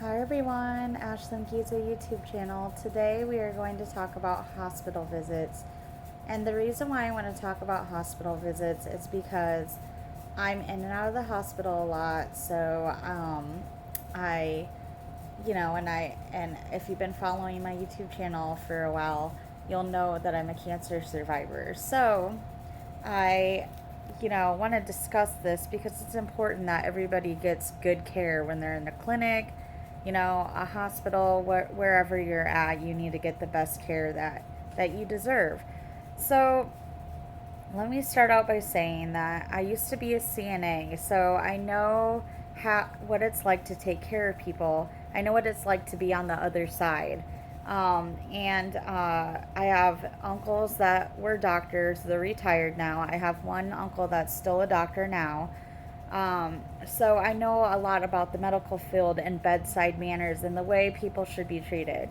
Hi everyone, Ashlyn Giza YouTube channel. Today we are going to talk about hospital visits. And the reason why I want to talk about hospital visits is because I'm in and out of the hospital a lot. So I, and if you've been following my YouTube channel for a while, you'll know that I'm a cancer survivor. So I want to discuss this because it's important that everybody gets good care when they're in the clinic, a hospital, wherever you're at. You need to get the best care that you deserve. So let me start out by saying that I used to be a CNA, so I know what it's like to take care of people. I know what it's like to be on the other side. And I have uncles that were doctors. They're retired now. I have one uncle that's still a doctor now. So I know a lot about the medical field and bedside manners and the way people should be treated.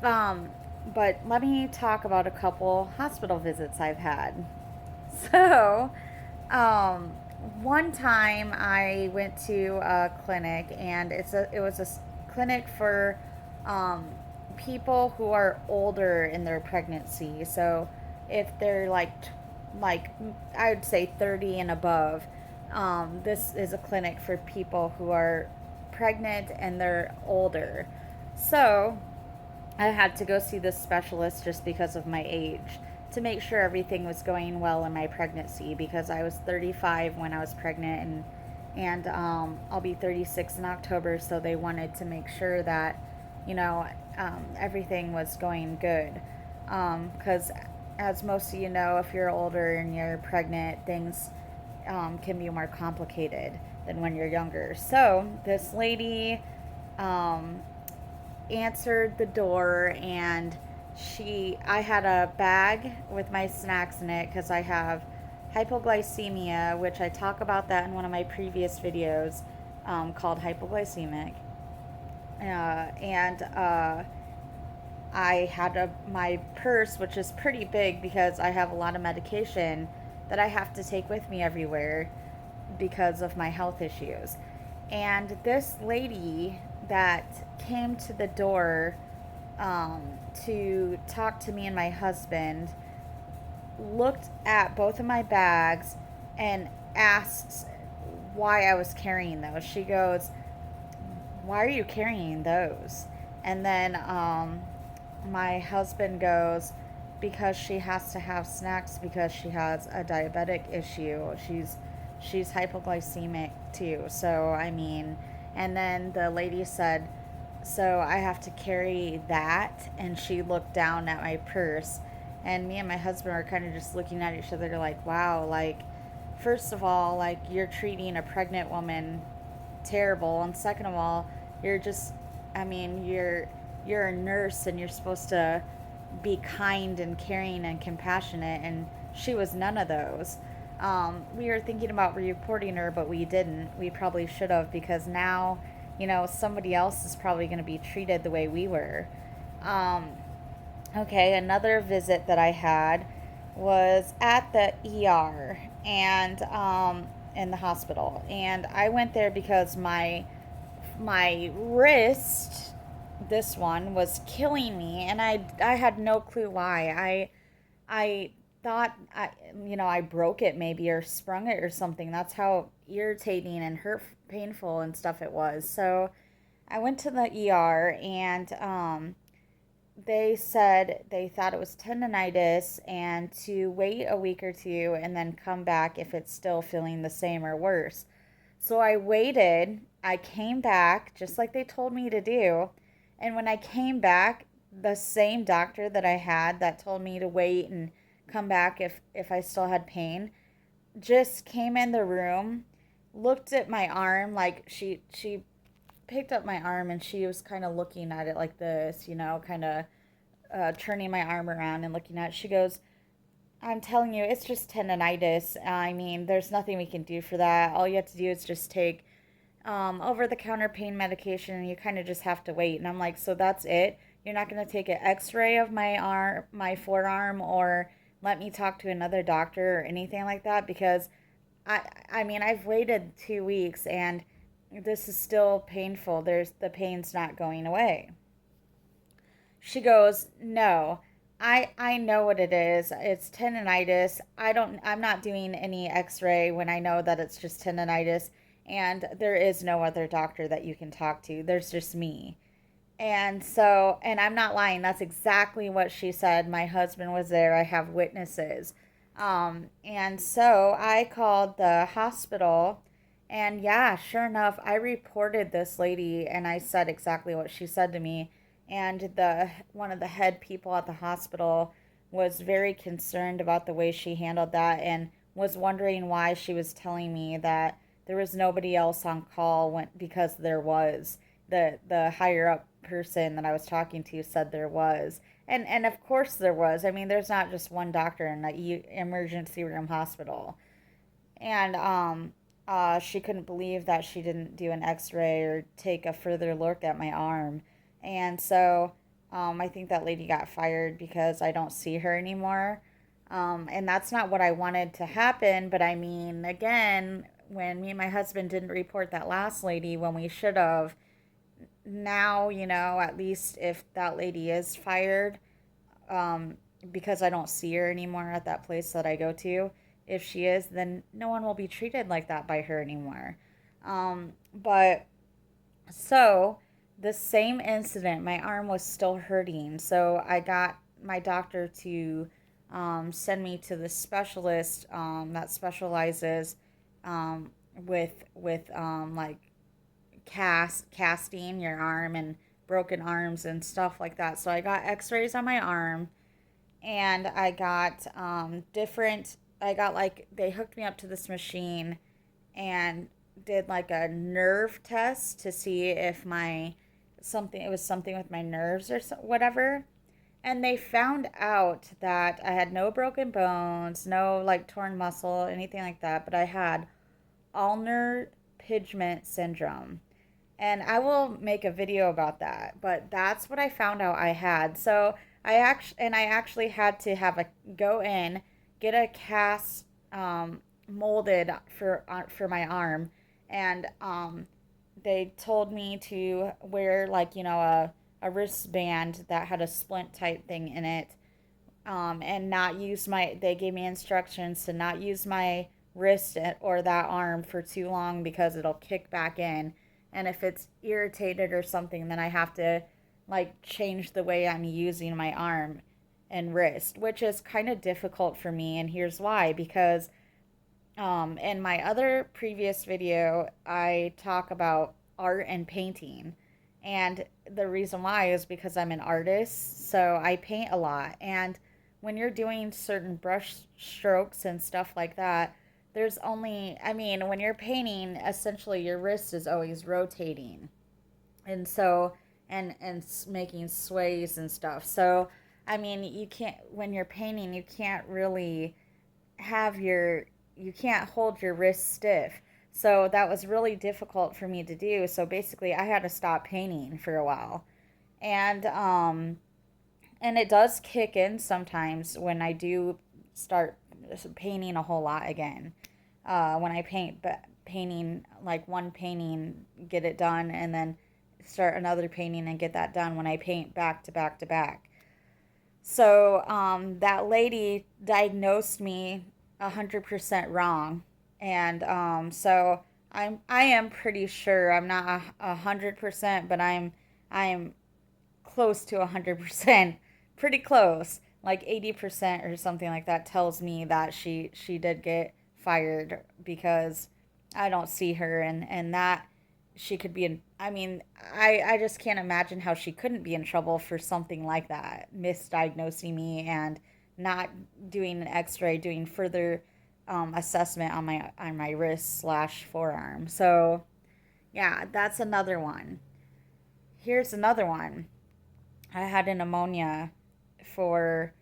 Um, but let me talk about a couple hospital visits I've had. So, um, one time I went to a clinic, and it was a clinic for um, people who are older in their pregnancy. So, if they're like I would say 30 and above, this is a clinic for people who are pregnant and they're older. So, I had to go see this specialist just because of my age to make sure everything was going well in my pregnancy because I was 35 when I was pregnant, and I'll be 36 in October, so they wanted to make sure that everything was going good because as most of you know, if you're older and you're pregnant, things can be more complicated than when you're younger. So this lady um, answered the door, and I had a bag with my snacks in it because I have hypoglycemia, which I talk about that in one of my previous videos, called hypoglycemic. And I had my purse, which is pretty big because I have a lot of medication that I have to take with me everywhere because of my health issues. And this lady that came to the door to talk to me and my husband looked at both of my bags and asked why I was carrying those. She goes, "Why are you carrying those?" And then my husband goes, "Because she has to have snacks because she has a diabetic issue. She's hypoglycemic too." So I mean, and then the lady said, "So I have to carry that?" And she looked down at my purse, and me and my husband were kind of just looking at each other like, "Wow, like first of all, like you're treating a pregnant woman terrible, and second of all, you're just I mean, you're a nurse and you're supposed to be kind and caring and compassionate, and she was none of those." We were thinking about reporting her, but we didn't. We probably should have because now, somebody else is probably going to be treated the way we were. Um, okay, another visit that I had was at the ER and in the hospital, and I went there because my wrist, this one, was killing me, and I had no clue why. I thought I broke it maybe or sprung it or something. That's how irritating and hurt, painful and stuff it was. So I went to the ER, and they said they thought it was tendonitis and to wait a week or two and then come back if it's still feeling the same or worse. So I waited. I came back just like they told me to do. And when I came back, the same doctor that I had that told me to wait and come back if I still had pain just came in the room, looked at my arm, like she picked up my arm and she was kind of looking at it like this, kind of turning my arm around and looking at it. She goes, "I'm telling you, it's just tendonitis. I mean, there's nothing we can do for that. All you have to do is just take over the counter pain medication, and you kind of just have to wait." And I'm like, "So that's it? You're not going to take an x ray of my arm, my forearm, or let me talk to another doctor or anything like that?" Because I mean, I've waited 2 weeks, and this is still painful. The pain's not going away. She goes, "No. I know what it is. It's tendonitis. I'm not doing any x-ray when I know that it's just tendonitis, and there is no other doctor that you can talk to. There's just me." And so, and I'm not lying, that's exactly what she said. My husband was there. I have witnesses. And so I called the hospital, and yeah, sure enough, I reported this lady and I said exactly what she said to me. And the one of the head people at the hospital was very concerned about the way she handled that and was wondering why she was telling me that there was nobody else on call when, because there was. The higher up person that I was talking to said there was. And of course there was. I mean, there's not just one doctor in the emergency room hospital. And she couldn't believe that she didn't do an x-ray or take a further look at my arm. And so I think that lady got fired because I don't see her anymore. And that's not what I wanted to happen. But I mean, again, when me and my husband didn't report that last lady when we should have, now, at least if that lady is fired, um, because I don't see her anymore at that place that I go to, if she is, then no one will be treated like that by her anymore. But so the same incident, my arm was still hurting. So I got my doctor to send me to the specialist that specializes with like casting your arm and broken arms and stuff like that. So I got x-rays on my arm, and I got different I got like they hooked me up to this machine and did like a nerve test to see if my something it was something with my nerves or whatever. And they found out that I had no broken bones, no like torn muscle, anything like that, but I had ulnar pigment syndrome. And I will make a video about that. But that's what I found out I had. So I actually had to have a go in, get a cast molded for my arm, and they told me to wear like a wristband that had a splint type thing in it, and not use my. They gave me instructions to not use my wrist or that arm for too long because it'll kick back in, and if it's irritated or something, then I have to like change the way I'm using my arm and wrist, which is kind of difficult for me. And here's why: because in my other previous video, I talk about art and painting. And the reason why is because I'm an artist, so I paint a lot. And when you're doing certain brush strokes and stuff like that, there's only, I mean, when you're painting, essentially your wrist is always rotating. And so, and making sways and stuff. So, I mean, you can't, when you're painting, you can't really have your you can't hold your wrist stiff. So that was really difficult for me to do. So basically I had to stop painting for a while. And it does kick in sometimes when I do start painting a whole lot again. When I paint, but painting like one painting, get it done, and then start another painting and get that done when I paint back to back to back. So that lady diagnosed me 100% wrong, and so I am pretty sure I'm not 100%, but I'm close to 100%, pretty close, like 80% or something like that tells me that she did get fired because I don't see her, and that she could be in. I mean, I just can't imagine how she couldn't be in trouble for something like that, misdiagnosing me and not doing an X-ray, doing further assessment on my wrist slash forearm. So yeah, that's another one. Here's another one. I had a pneumonia for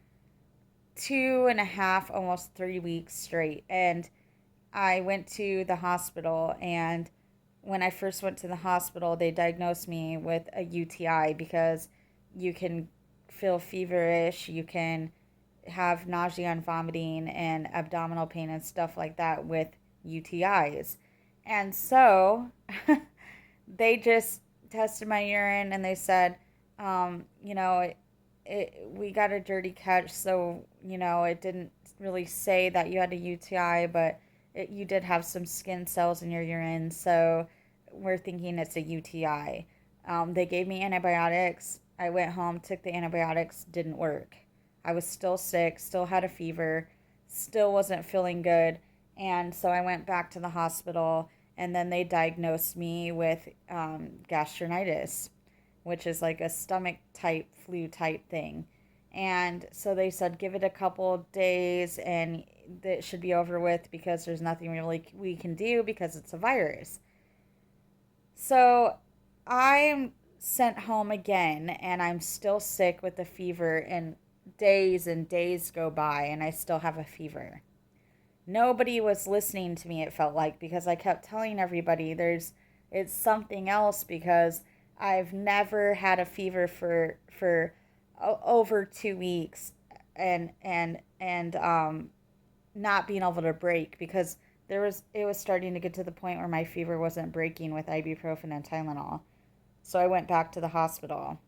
2.5, almost 3 weeks straight, and I went to the hospital. And when I first went to the hospital, they diagnosed me with a UTI because you can feel feverish, you can have nausea and vomiting and abdominal pain and stuff like that with UTIs. And so they just tested my urine and they said, you know, we got a dirty catch, so, you know, it didn't really say that you had a UTI, but you did have some skin cells in your urine, so we're thinking it's a UTI. They gave me antibiotics. I went home, took the antibiotics, didn't work. I was still sick, still had a fever, still wasn't feeling good. And so I went back to the hospital, and then they diagnosed me with gastritis, which is like a stomach type flu type thing. And so they said, give it a couple days and it should be over with because there's nothing really we can do because it's a virus. So I'm sent home again and I'm still sick with a fever, and days go by and I still have a fever. Nobody was listening to me, it felt like, because I kept telling everybody it's something else because I've never had a fever for over 2 weeks, and not being able to break because it was starting to get to the point where my fever wasn't breaking with ibuprofen and Tylenol. So I went back to the hospital.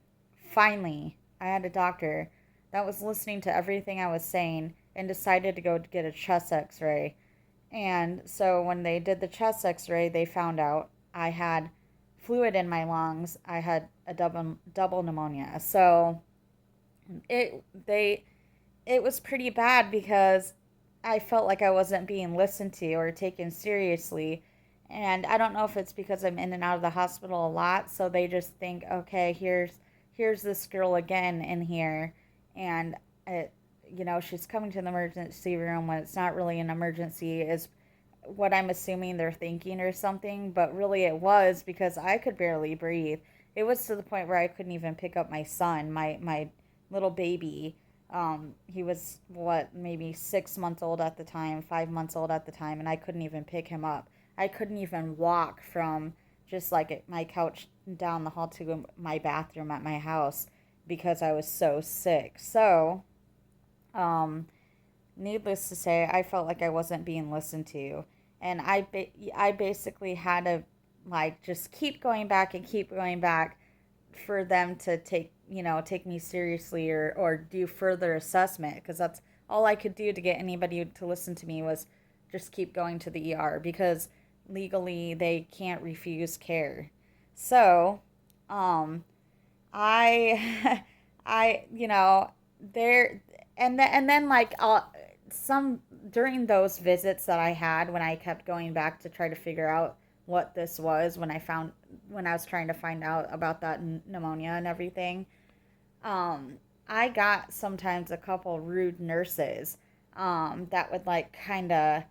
Finally, I had a doctor that was listening to everything I was saying and decided to go get a chest x-ray. And so when they did the chest x-ray, they found out I had fluid in my lungs. I had a double pneumonia. So it they it was pretty bad because I felt like I wasn't being listened to or taken seriously. And I don't know if it's because I'm in and out of the hospital a lot, so they just think, okay, here's this girl again in here, and it, she's coming to the emergency room when it's not really an emergency, is what I'm assuming they're thinking or something. But really, it was because I could barely breathe. It was to the point where I couldn't even pick up my son, my little baby. He was what, maybe 6 months old at the time, 5 months old at the time, and I couldn't even pick him up. I couldn't even walk from just like my couch down the hall to my bathroom at my house because I was so sick. So, um, needless to say, I felt like I wasn't being listened to, and I basically had to like just keep going back and keep going back for them to take me seriously, or do further assessment, because that's all I could do to get anybody to listen to me was just keep going to the ER because legally they can't refuse care. So, um, I, I, there, and then like some during those visits that I had when I kept going back to try to figure out what this was when I was trying to find out about that pneumonia and everything. Um, I got sometimes a couple rude nurses that would like kind of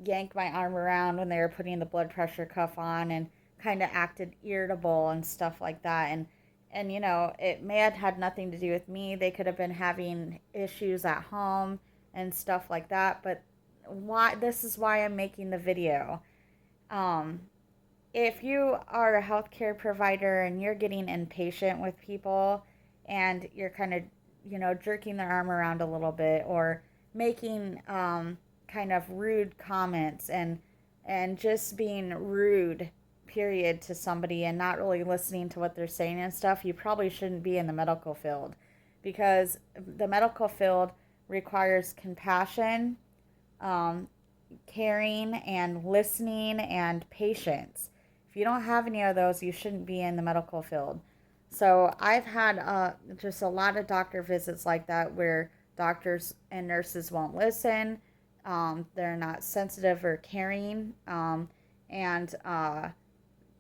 yank my arm around when they were putting the blood pressure cuff on and kind of acted irritable and stuff like that. And it may have had nothing to do with me. They could have been having issues at home and stuff like that. But why this is why I'm making the video. Um, if you are a healthcare provider and you're getting impatient with people and you're kind of, jerking their arm around a little bit, or making kind of rude comments, and just being rude period to somebody and not really listening to what they're saying and stuff, you probably shouldn't be in the medical field, because the medical field requires compassion, um, caring and listening and patience. If you don't have any of those, you shouldn't be in the medical field. So I've had just a lot of doctor visits like that where doctors and nurses won't listen. They're not sensitive or caring, and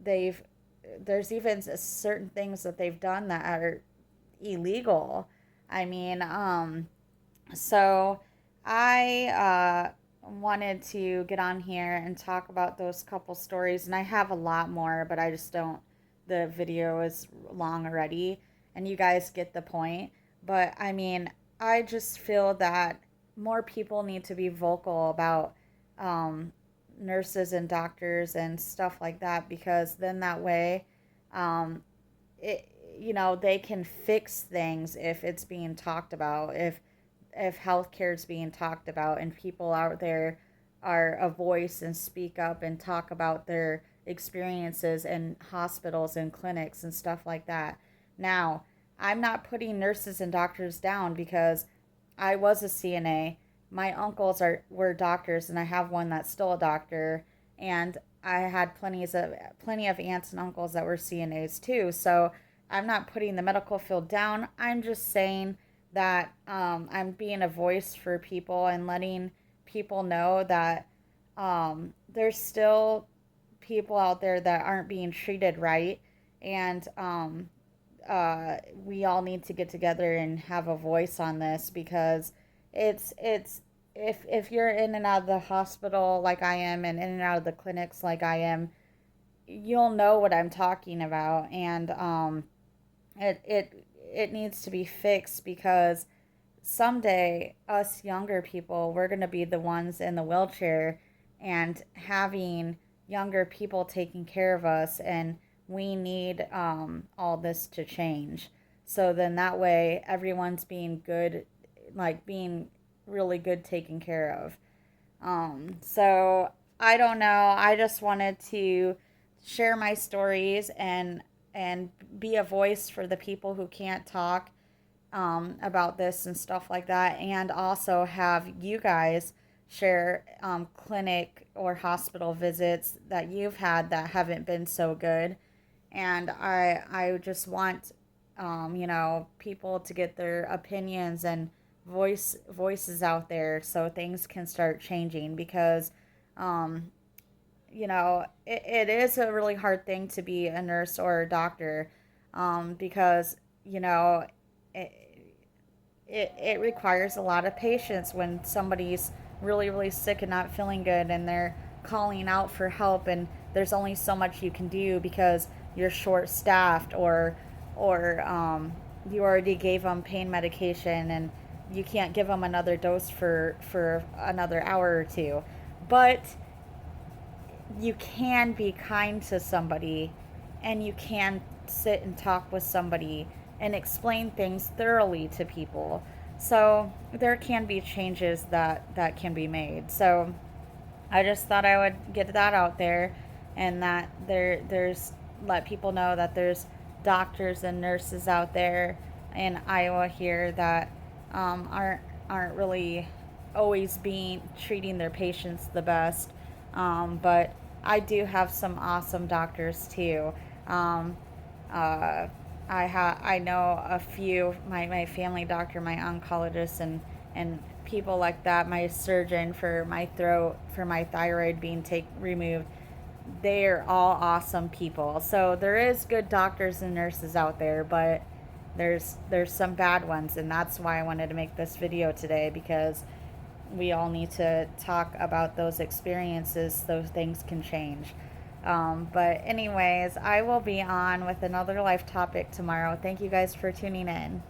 they've there's even certain things that they've done that are illegal. I mean, so I wanted to get on here and talk about those couple stories, and I have a lot more, but I just don't. The video is long already, and you guys get the point. But I mean, I just feel that more people need to be vocal about um, nurses and doctors and stuff like that, because then that way, um, it they can fix things if it's being talked about, if healthcare is being talked about and people out there are a voice and speak up and talk about their experiences in hospitals and clinics and stuff like that. Now, I'm not putting nurses and doctors down because I was a CNA. My uncles were doctors, and I have one that's still a doctor. And I had plenty of aunts and uncles that were CNAs too. So I'm not putting the medical field down. I'm just saying that I'm being a voice for people and letting people know that there's still people out there that aren't being treated right, and we all need to get together and have a voice on this because it's if you're in and out of the hospital like I am and in and out of the clinics like I am, you'll know what I'm talking about, and it needs to be fixed because someday us younger people, we're going to be the ones in the wheelchair and having younger people taking care of us, and we need all this to change. So then that way everyone's being good, like being really good taken care of. So I don't know. I just wanted to share my stories and be a voice for the people who can't talk about this and stuff like that, and also have you guys share clinic or hospital visits that you've had that haven't been so good. And I just want people to get their opinions and voices out there so things can start changing because um, it is a really hard thing to be a nurse or a doctor because you know it, it requires a lot of patience when somebody's really really sick and not feeling good and they're calling out for help, and there's only so much you can do because you're short staffed, or you already gave them pain medication and you can't give them another dose for another hour or two. But you can be kind to somebody, and you can sit and talk with somebody and explain things thoroughly to people. So there can be changes that can be made. So I just thought I would get that out there, and that there's let people know that there's doctors and nurses out there in Iowa here that aren't really always being treating their patients the best. But I do have some awesome doctors too. Um, uh, I know a few, my family doctor, my oncologist, and people like that, my surgeon for my throat, for my thyroid being removed. They're all awesome people. So there is good doctors and nurses out there, but there's some bad ones, and that's why I wanted to make this video today, because we all need to talk about those experiences so things can change. But anyways, I will be on with another life topic tomorrow. Thank you guys for tuning in.